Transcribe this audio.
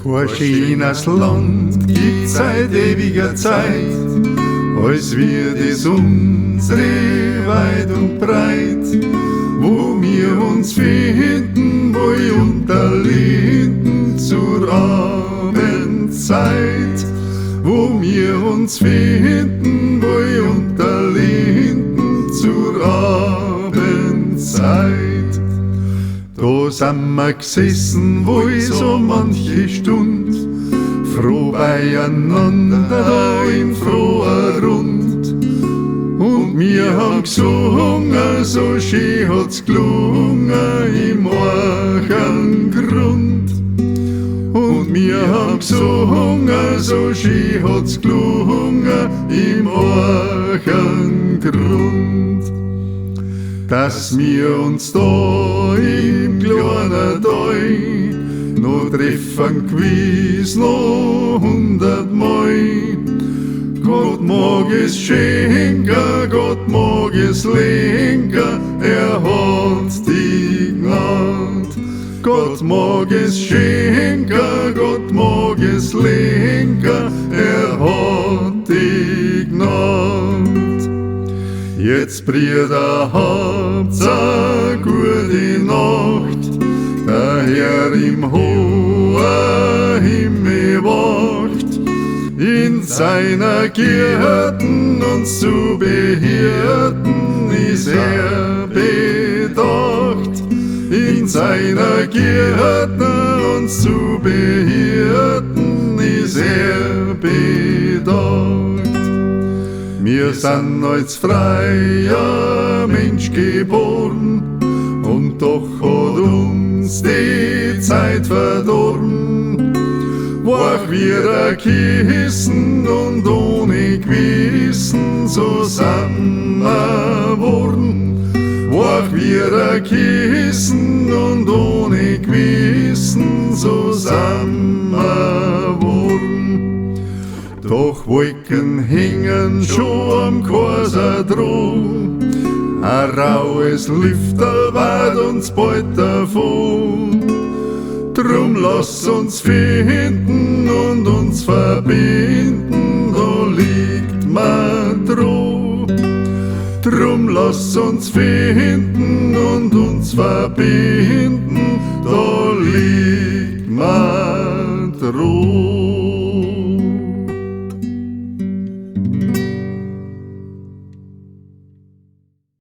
Kein schönes Land gibt's seit ewiger Zeit, als wird es unsere weit und breit, wo wir uns finden, wo unter Linden zur Abendzeit, wo wir uns finden, wo unter Linden zur Abendzeit. Da sind wir gesessen, wo so manche Stund, froh beieinander in froher Rund. Und wir haben gesungen, so schön hat's gelungen im Orchengrund. Und wir haben gesungen, so schön hat's gelungen im Orchengrund. Dass wir uns da im kleinen Tal noch treffen gewiss noch 100-mal. Gott mag es schenken, Gott mag es lenken, hat die Gnade. Gott mag es schenken, Gott mag es lenken, hat die Gnade. Jetzt, Brüder, habt's a gute Nacht, der Herr im hohen Himmel wacht, in seiner Gärten uns zu behirten ist er bedacht, in seiner Gärten uns zu behirten ist er bedacht. Wir sind als freier Mensch geboren, und doch hat uns die Zeit verdorben. War wir Kissen und ohne Gewissen, so sind wir worden. War wir Kissen und ohne Gewissen, so sind wir worden. Doch Wolken hängen schon am Korsadroh, ein raues Lüfterl weit uns bald davon. Drum lass uns finden und uns verbinden, da liegt man droh. Drum lass uns finden und uns verbinden, da liegt man droh.